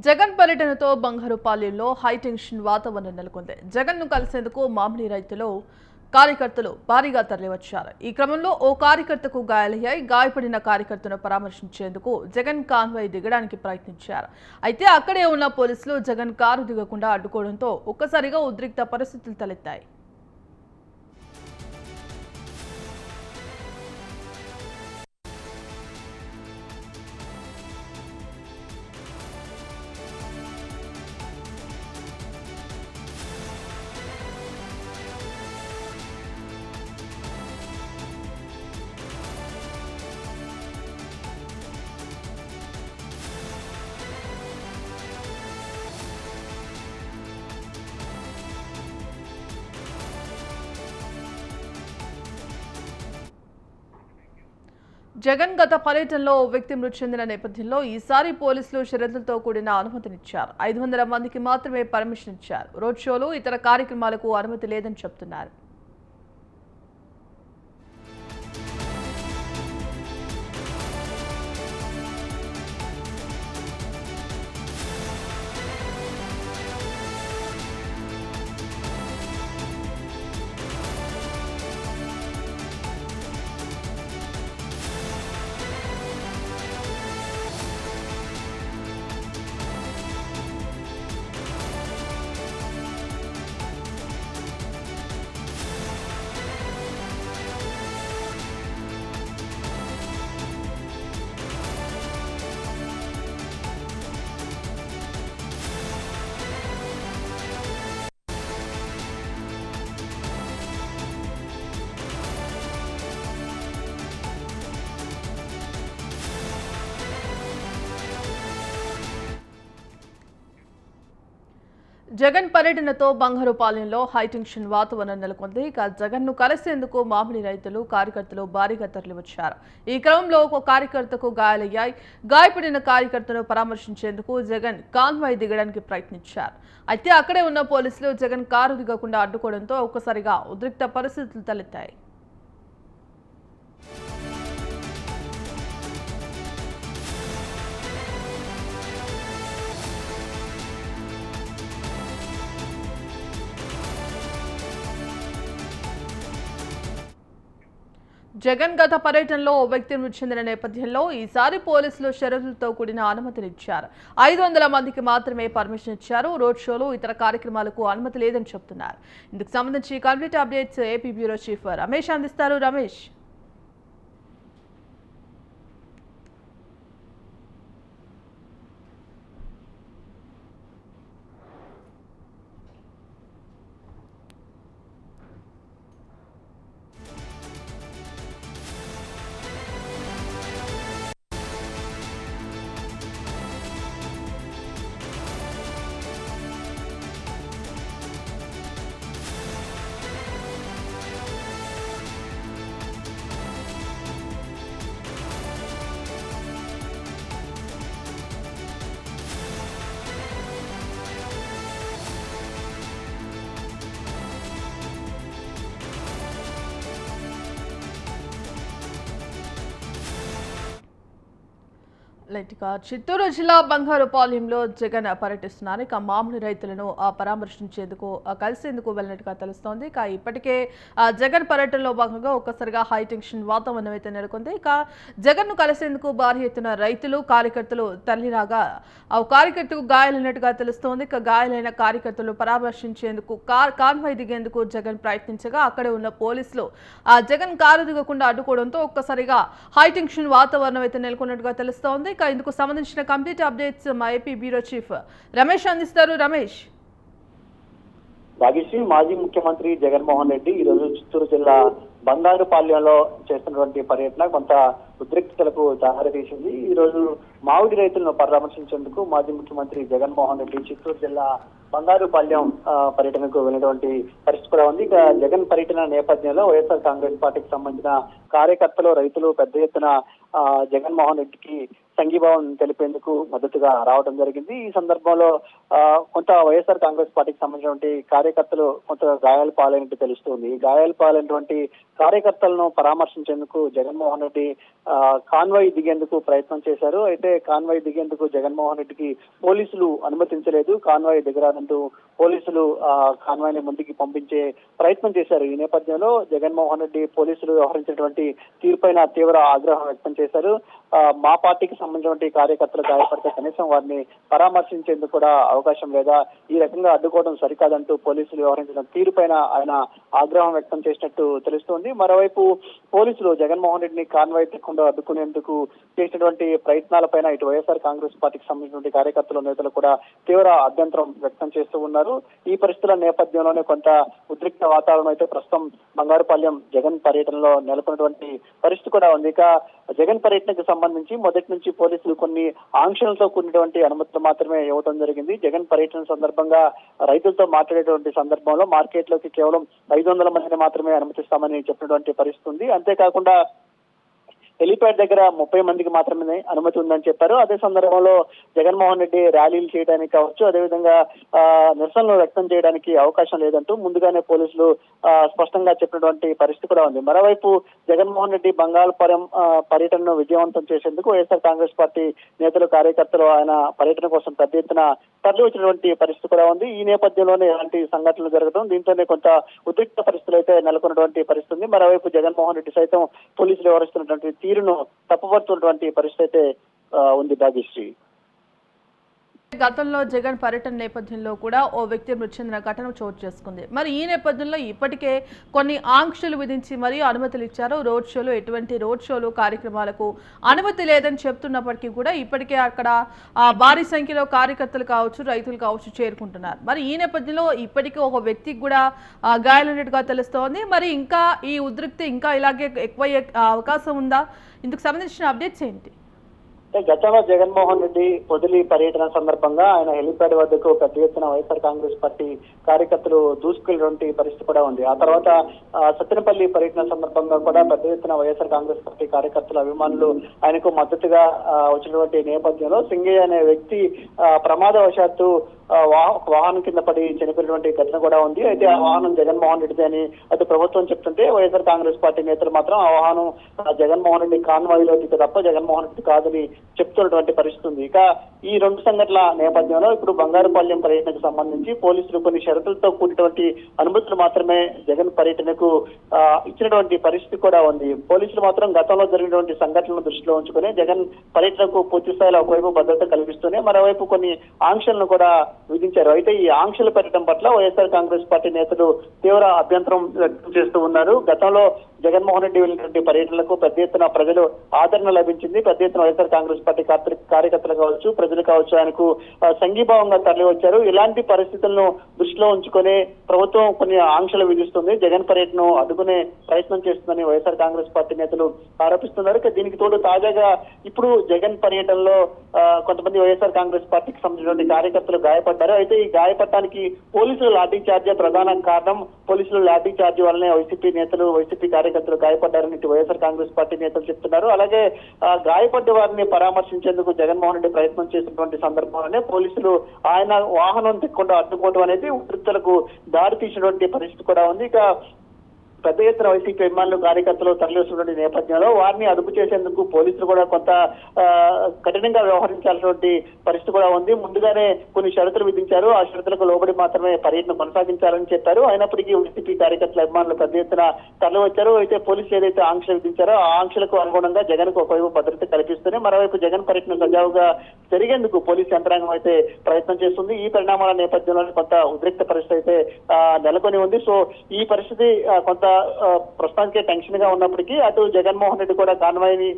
Jagan పర్యటనతో బంగారుపాలెంలో high tension వాతావరణం నెలకొంది. జగన్ను కలిసేందుకు మామిడి రైతులు కార్యకర్తలు భారీగా తరలివచ్చారు. ఈ క్రమంలో ఓ కార్యకర్తకు గాయాలయ్యాయి. గాయపడిన కార్యకర్తను పరామర్శించేందుకు జగన్ కాన్వాయ్ దిగడానికి ప్రయత్నించారు. అయితే అక్కడే ఉన్న పోలీసులు జగన్ కారు దిగకుండా అడ్డుకోవడంతో ఒక్కసారిగా ఉద్రిక్త పరిస్థితులు తలెత్తాయి. జగన్ గత పర్యటనలో ఓ వ్యక్తి మృతి చెందిన నేపథ్యంలో ఈసారి పోలీసులు షరతులతో కూడిన అనుమతినిచ్చారు. 500 మందికి మాత్రమే పర్మిషన్ ఇచ్చారు. రోడ్ షోలు, ఇతర కార్యక్రమాలకు అనుమతి లేదని చెబుతున్నారు. జగన్ పర్యటనతో బంగారుపాలెంలో హైటెన్షన్ వాతావరణం నెలకొంది. ఇక జగన్ను కలిసేందుకు మామిడి రైతులు, కార్యకర్తలు భారీగా తరలివచ్చారు. ఈ క్రమంలో ఒక కార్యకర్తకు గాయాలయ్యాయి. గాయపడిన కార్యకర్తను పరామర్శించేందుకు జగన్ కాన్వాయ్ దిగడానికి ప్రయత్నించారు. అయితే అక్కడే ఉన్న పోలీసులు జగన్ కారు దిగకుండా అడ్డుకోవడంతో ఒక్కసారిగా ఉద్రిక్త పరిస్థితులు తలెత్తాయి. జగన్ గత పర్యటనలో ఓ వ్యక్తి మృతి చెందిన నేపథ్యంలో ఈసారి పోలీసులు షరతులతో కూడిన అనుమతినిచ్చారు. 500 మందికి మాత్రమే పర్మిషన్ ఇచ్చారు. రోడ్ షోలు, ఇతర కార్యక్రమాలకు అనుమతి లేదని చెబుతున్నారు. ఇందుకు సంబంధించి complete updates AP bureau chief Ramesh అందిస్తారు. రమేష్, చిత్తూరు జిల్లా బంగారుపాలెంలో జగన్ పర్యటిస్తున్నారు. ఇక మామిడి రైతులను పరామర్శించేందుకు కలిసేందుకు వెళ్ళినట్టుగా తెలుస్తోంది. ఇక ఇప్పటికే జగన్ పర్యటనలో భాగంగా ఒక్కసారిగా హైటెన్షన్ వాతావరణం అయితే నెలకొంది. ఇక జగన్ను కలిసేందుకు భారీ ఎత్తున రైతులు, కార్యకర్తలు తరలిరాగా ఆ కార్యకర్తకు గాయాలైనట్టుగా తెలుస్తోంది. ఇక గాయాలైన కార్యకర్తలు పరామర్శించేందుకు కాన్వాయ్ దిగేందుకు జగన్ ప్రయత్నించగా అక్కడే ఉన్న పోలీసులు జగన్ కారు దిగకుండా అడ్డుకోవడంతో ఒక్కసారిగా హైటెన్షన్ వాతావరణం అయితే నెలకొన్నట్టుగా తెలుస్తోంది. ఇందుకు సంబంధించిన కంప్లీట్ అప్డేట్స్ మా ఏపీ బ్యూరో చీఫ్ రమేష్ అందిస్తారు. రమేష్, రాజశ్రీ, మాజీ ముఖ్యమంత్రి జగన్మోహన్ రెడ్డి ఈ రోజు చిత్తూరు జిల్లా బంగారుపాలెంలో చేస్తున్నటువంటి పర్యటన కొంత ఉద్రిక్తతలకు దారితీసింది. ఈ రోజు మామిడి రైతులను పరామర్శించేందుకు మాజీ ముఖ్యమంత్రి జగన్మోహన్ రెడ్డి చిత్తూరు జిల్లా బంగారుపాలెం పర్యటనకు వెళ్ళినటువంటి పరిస్థితి కూడా ఉంది. ఇక జగన్ పర్యటన నేపథ్యంలో వైఎస్ఆర్ కాంగ్రెస్ పార్టీకి సంబంధించిన కార్యకర్తలు, రైతులు పెద్ద ఎత్తున జగన్మోహన్ రెడ్డికి సంఘీభావం తెలిపేందుకు మద్దతుగా రావడం జరిగింది. ఈ సందర్భంలో కొంత వైఎస్ఆర్ కాంగ్రెస్ పార్టీకి సంబంధించినటువంటి కార్యకర్తలు కొంత గాయాలు పాలైనట్టు తెలుస్తుంది. ఈ గాయాలు పాలైనటువంటి కార్యకర్తలను పరామర్శించేందుకు జగన్మోహన్ రెడ్డి కాన్వాయ్ దిగేందుకు ప్రయత్నం చేశారు. అయితే కాన్వాయ్ దిగేందుకు జగన్మోహన్ రెడ్డికి పోలీసులు అనుమతించలేదు. కాన్వాయ్ దిగరాదంటూ పోలీసులు కాన్వాయ్ ని ముందుకి పంపించే ప్రయత్నం చేశారు. ఈ నేపథ్యంలో జగన్మోహన్ రెడ్డి పోలీసులు వ్యవహరించినటువంటి తీరుపైన తీవ్ర ఆగ్రహం వ్యక్తం చేశారు. మా పార్టీకి సంబంధించినటువంటి కార్యకర్తలు గాయపడితే కనీసం వారిని పరామర్శించేందుకు కూడా అవకాశం లేదా, ఈ రకంగా అడ్డుకోవడం సరికాదంటూ పోలీసులు వ్యవహరించిన తీరుపైన ఆయన ఆగ్రహం వ్యక్తం చేసినట్టు తెలుస్తోంది. మరోవైపు పోలీసులు జగన్మోహన్ రెడ్డిని కాన్వాయ్ తికుండా అడ్డుకునేందుకు చేసినటువంటి ప్రయత్నాలపైన ఇటు వైఎస్ఆర్ కాంగ్రెస్ పార్టీకి సంబంధించినటువంటి కార్యకర్తలు నేతలు కూడా తీవ్ర అభ్యంతరం వ్యక్తం చేస్తూ ఉన్నారు. ఈ పరిస్థితుల నేపథ్యంలోనే కొంత ఉద్రిక్త వాతావరణం అయితే ప్రస్తుతం బంగారుపాలెం జగన్ పర్యటనలో నెలకొన్నటువంటి పరిస్థితి కూడా ఉంది. ఇక జగన్ పర్యటనకు సంబంధించి మొదటి నుంచి పోలీసులు కొన్ని ఆంక్షలతో కూడినటువంటి అనుమతులు మాత్రమే ఇవ్వడం జరిగింది. జగన్ పర్యటన సందర్భంగా రైతులతో మాట్లాడేటువంటి సందర్భంలో మార్కెట్లోకి కేవలం 500 మందిని మాత్రమే అనుమతిస్తామని చెప్పినటువంటి పరిస్థితి ఉంది. అంతేకాకుండా హెలిప్యాడ్ దగ్గర 30 మందికి మాత్రమే అనుమతి ఉందని చెప్పారు. అదే సందర్భంలో జగన్మోహన్ రెడ్డి ర్యాలీలు చేయడానికి కావచ్చు, అదేవిధంగా నిరసనలు వ్యక్తం చేయడానికి అవకాశం లేదంటూ ముందుగానే పోలీసులు స్పష్టంగా చెప్పినటువంటి పరిస్థితి కూడా ఉంది. మరోవైపు జగన్మోహన్ రెడ్డి బంగాళపాలెం పర్యటనను విజయవంతం చేసేందుకు వైఎస్ఆర్ కాంగ్రెస్ పార్టీ నేతలు కార్యకర్తలు ఆయన పర్యటన కోసం పెద్ద ఎత్తున తరలి వచ్చినటువంటి పరిస్థితి కూడా ఉంది. ఈ నేపథ్యంలోనే ఇలాంటి సంఘటనలు జరగడం, దీంతోనే కొంత ఉద్రిక్త పరిస్థితులు అయితే నెలకొన్నటువంటి పరిస్థితి ఉంది. మరోవైపు జగన్మోహన్ రెడ్డి సైతం పోలీసులు వ్యవహరిస్తున్నటువంటి తీరును తప్పుపడుతున్నటువంటి పరిస్థితి అయితే ఉంది భాగ్యశ్రీ. గతంలో జగన్ పర్యటన నేపథ్యంలో కూడా ఓ వ్యక్తి మృతి చెందిన ఘటన చోటు చేసుకుంది. మరి ఈ నేపథ్యంలో ఇప్పటికే కొన్ని ఆంక్షలు విధించి మరీ అనుమతులు ఇచ్చారు. రోడ్ షోలు, ఎటువంటి రోడ్ షోలు కార్యక్రమాలకు అనుమతి లేదని చెప్తున్నప్పటికీ కూడా ఇప్పటికే అక్కడ భారీ సంఖ్యలో కార్యకర్తలు కావచ్చు, రైతులు కావచ్చు చేరుకుంటున్నారు. మరి ఈ నేపథ్యంలో ఇప్పటికే ఒక వ్యక్తికి కూడా గాయాలైనట్టుగా తెలుస్తోంది. మరి ఇంకా ఈ ఉద్రిక్తి ఇంకా ఇలాగే ఎక్కువయ్యే అవకాశం ఉందా? ఇందుకు సంబంధించిన అప్డేట్స్ ఏంటి? గతంలో జగన్మోహన్ రెడ్డి పొదిలి పర్యటన సందర్భంగా ఆయన హెలిప్యాడ్ వద్దకు పెద్ద ఎత్తున వైఎస్ఆర్ కాంగ్రెస్ పార్టీ కార్యకర్తలు దూసుకెళ్ళినటువంటి పరిస్థితి కూడా ఉంది. ఆ తర్వాత సత్తెనపల్లి పర్యటన సందర్భంగా కూడా పెద్ద ఎత్తున వైఎస్ఆర్ కాంగ్రెస్ పార్టీ కార్యకర్తల అభిమానులు ఆయనకు మద్దతుగా వచ్చినటువంటి నేపథ్యంలో సింగయ్య అనే వ్యక్తి ప్రమాదవశాత్తు వాహనం కింద పడి చనిపోయినటువంటి ఘటన కూడా ఉంది. అయితే ఆ వాహనం జగన్మోహన్ రెడ్డిది అని అటు ప్రభుత్వం చెప్తుంటే వైఎస్ఆర్ కాంగ్రెస్ పార్టీ నేతలు మాత్రం ఆ వాహనం జగన్మోహన్ రెడ్డి కాన్వాయ్లో తప్ప జగన్మోహన్ రెడ్డి కాదని చెప్తున్నటువంటి పరిస్థితి ఉంది. ఇక ఈ రెండు సంఘటనల నేపథ్యంలో ఇప్పుడు బంగారుపాలెం పర్యటనకు సంబంధించి పోలీసులు కొన్ని షరతులతో కూడినటువంటి అనుమతులు మాత్రమే జగన్ పర్యటనకు ఇచ్చినటువంటి పరిస్థితి కూడా ఉంది. పోలీసులు మాత్రం గతంలో జరిగినటువంటి సంఘటనలను దృష్టిలో ఉంచుకుని జగన్ పర్యటనకు పూర్తి స్థాయిలో ఒకవైపు భద్రత కల్పిస్తూనే మరోవైపు కొన్ని ఆంక్షలను కూడా విధించారు. అయితే ఈ ఆంక్షలు పెట్టడం పట్ల వైఎస్ఆర్ కాంగ్రెస్ పార్టీ నేతలు తీవ్ర అభ్యంతరం వ్యక్తం చేస్తూ ఉన్నారు. గతంలో జగన్మోహన్ రెడ్డి వెళ్ళినటువంటి పర్యటనలకు పెద్ద ఎత్తున ప్రజలు ఆదరణ లభించింది. పెద్ద ఎత్తున వైఎస్ఆర్ కాంగ్రెస్ పార్టీ కార్యకర్తలు కావచ్చు, ప్రజలు కావచ్చు ఆయనకు సంఘీభావంగా తరలి వచ్చారు. ఇలాంటి పరిస్థితులను దృష్టిలో ఉంచుకొని ప్రభుత్వం కొన్ని ఆంక్షలు విధిస్తుంది, జగన్ పర్యటనను అడ్డుకునే ప్రయత్నం చేస్తుందని వైఎస్ఆర్ కాంగ్రెస్ పార్టీ నేతలు ఆరోపిస్తున్నారు. దీనికి తోడు తాజాగా ఇప్పుడు జగన్ పర్యటనలో కొంతమంది వైఎస్ఆర్ కాంగ్రెస్ పార్టీకి సంబంధించినటువంటి కార్యకర్తలు గాయపడ్డారు. అయితే ఈ గాయపడటానికి పోలీసులు లాఠీ చార్జే ప్రధాన కారణం. పోలీసులు లాఠీ చార్జ్ వల్లనే వైసీపీ నేతలు, వైసీపీ కార్యకర్తలు గాయపడ్డారని ఇటు వైఎస్ఆర్ కాంగ్రెస్ పార్టీ నేతలు చెప్తున్నారు. అలాగే గాయపడ్డ వారిని పరామర్శించేందుకు జగన్మోహన్ రెడ్డి ప్రయత్నం చేసినటువంటి సందర్భంలోనే పోలీసులు ఆయన వాహనం తిక్కకుండా అడ్డుకోవడం అనేది ఉద్రిక్తలకు దారి తీసినటువంటి పరిస్థితి కూడా ఉంది. ఇక పెద్ద ఎత్తున వైసీపీ అభిమానులు కార్యకర్తలు తరలిస్తున్న నేపథ్యంలో వారిని అదుపు చేసేందుకు పోలీసులు కూడా కొంత కఠినంగా వ్యవహరించాల్సినటువంటి పరిస్థితి కూడా ఉంది. ముందుగానే కొన్ని షరతులు విధించారు. ఆ షరతులకు లోబడి మాత్రమే పర్యటన కొనసాగించాలని చెప్పారు. అయినప్పటికీ వైసీపీ కార్యకర్తల అభిమానులు పెద్ద ఎత్తున తరలి వచ్చారు. అయితే పోలీసులు ఏదైతే ఆంక్షలు విధించారో ఆ ఆంక్షలకు అనుగుణంగా జగన్ కు ఒకవైపు భద్రత కల్పిస్తూనే మరోవైపు జగన్ పర్యటన సజావుగా జరిగేందుకు పోలీసు యంత్రాంగం అయితే ప్రయత్నం చేస్తుంది. ఈ పరిణామాల నేపథ్యంలో కొంత ఉద్రిక్త పరిస్థితి అయితే నెలకొని ఉంది. సో ఈ పరిస్థితి కొంత ప్రస్తుతానికే టెన్షన్ గా ఉన్నప్పటికీ అటు జగన్మోహన్ రెడ్డి కూడా కాన్వాయ్ని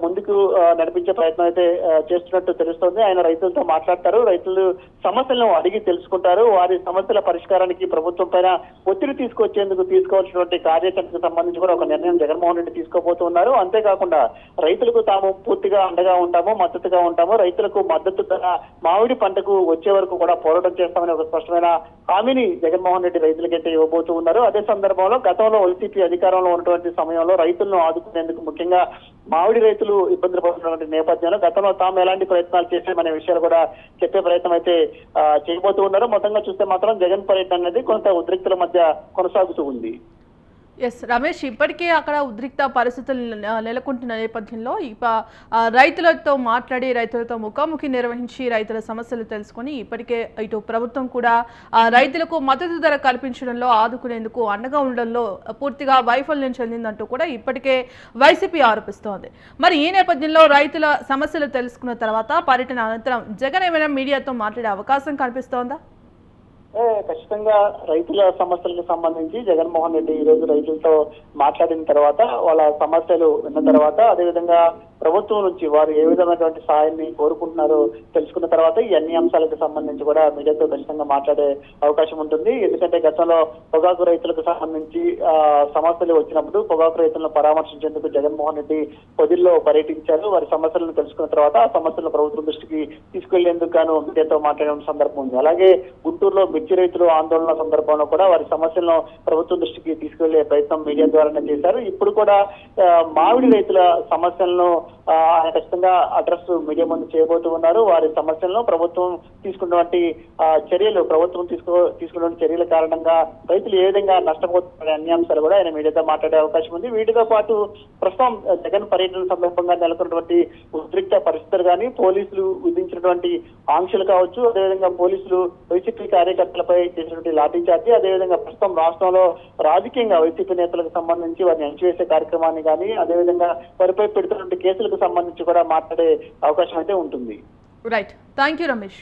ముందుకు నడిపించే ప్రయత్నం అయితే చేస్తున్నట్టు తెలుస్తోంది. ఆయన రైతులతో మాట్లాడతారు, రైతులు సమస్యలను అడిగి తెలుసుకుంటారు. వారి సమస్యల పరిష్కారానికి ప్రభుత్వం పైన ఒత్తిడి తీసుకొచ్చేందుకు తీసుకోవాల్సినటువంటి కార్యాచరణకు సంబంధించి కూడా ఒక నిర్ణయం జగన్మోహన్ రెడ్డి తీసుకోబోతున్నారు. అంతేకాకుండా రైతులకు తాము పూర్తిగా అండగా ఉంటాము, మద్దతుగా ఉంటాము, రైతులకు మద్దతు ధర మామిడి పంటకు వచ్చే వరకు కూడా పోరాటం చేస్తామని ఒక స్పష్టమైన హామీని జగన్మోహన్ రెడ్డి రైతులకైతే ఇవ్వబోతూ ఉన్నారు. అదే సందర్భంలో గతంలో గతంలో వైసీపీ అధికారంలో ఉన్నటువంటి సమయంలో రైతులను ఆదుకునేందుకు ముఖ్యంగా మామిడి రైతులు ఇబ్బందులు పడుతున్నటువంటి నేపథ్యంలో గతంలో తాము ఎలాంటి ప్రయత్నాలు చేశామనే విషయాలు కూడా చెప్పే ప్రయత్నం అయితే చేయబోతూ ఉన్నారు. మొత్తంగా చూస్తే మాత్రం జగన్ పర్యటన అనేది కొంత ఉద్రిక్తుల మధ్య కొనసాగుతూ ఉంది. ఎస్ రమేష్, ఇప్పటికే అక్కడ ఉద్రిక్త పరిస్థితులు నెలకొంటున్న నేపథ్యంలో రైతులతో మాట్లాడి రైతులతో ముఖాముఖి నిర్వహించి రైతుల సమస్యలు తెలుసుకొని ఇప్పటికే ఇటు ప్రభుత్వం కూడా రైతులకు మద్దతు ధర కల్పించడంలో ఆదుకునేందుకు అండగా ఉండడంలో పూర్తిగా వైఫల్యం చెందిందంటూ కూడా ఇప్పటికే వైసీపీ ఆరోపిస్తోంది. మరి ఈ నేపథ్యంలో రైతుల సమస్యలు తెలుసుకున్న తర్వాత పర్యటన అనంతరం జగన్ ఏమైనా మీడియాతో మాట్లాడే అవకాశం కనిపిస్తోందా? ఖచ్చితంగా రైతుల సమస్యలకు సంబంధించి జగన్మోహన్ రెడ్డి ఈ రోజు రైతులతో మాట్లాడిన తర్వాత వాళ్ళ సమస్యలు విన్న తర్వాత అదేవిధంగా ప్రభుత్వం నుంచి వారు ఏ విధమైనటువంటి సహాయాన్ని కోరుకుంటున్నారో తెలుసుకున్న తర్వాత ఈ అన్ని అంశాలకు సంబంధించి కూడా మీడియాతో ఖచ్చితంగా మాట్లాడే అవకాశం ఉంటుంది. ఎందుకంటే గతంలో పొగాకు రైతులకు సంబంధించి సమస్యలు వచ్చినప్పుడు పొగాకు రైతులను పరామర్శించేందుకు జగన్మోహన్ రెడ్డి పొదిల్లో పర్యటించారు. వారి సమస్యలను తెలుసుకున్న తర్వాత ఆ సమస్యలను ప్రభుత్వం దృష్టికి తీసుకెళ్లేందుకు గాను మీడియాతో మాట్లాడిన సందర్భం ఉంది. అలాగే గుంటూరులో మిర్చి రైతులు ఆందోళన సందర్భంలో కూడా వారి సమస్యలను ప్రభుత్వం దృష్టికి తీసుకెళ్లే ప్రయత్నం మీడియా ద్వారానే చేశారు. ఇప్పుడు కూడా మామిడి రైతుల సమస్యలను ఆయన ఖచ్చితంగా అడ్రస్ మీడియా ముందు చేయబోతూ ఉన్నారు. వారి సమస్యలను ప్రభుత్వం తీసుకున్నటువంటి చర్యలు తీసుకున్న చర్యల కారణంగా రైతులు ఏ విధంగా నష్టపోతున్న అన్ని అంశాలు కూడా ఆయన మీడియాతో మాట్లాడే అవకాశం ఉంది. వీటితో పాటు ప్రస్తుతం జగన్ పర్యటన సందర్భంగా నెలకొన్నటువంటి ఉద్రిక్త పరిస్థితులు కానీ పోలీసులు విధించినటువంటి ఆంక్షలు కావచ్చు, అదేవిధంగా పోలీసులు వైసీపీ కార్యకర్తలపై చేసినటువంటి లాఠీ చార్జీ, అదేవిధంగా ప్రస్తుతం రాష్ట్రంలో రాజకీయంగా వైసీపీ నేతలకు సంబంధించి వారిని అణచివేసే కార్యక్రమాన్ని కానీ అదేవిధంగా వారిపై పెడుతున్నటువంటి కేసులకు సంబంధించి కూడా మాట్లాడే అవకాశం అయితే ఉంటుంది. Right, thank you Ramesh.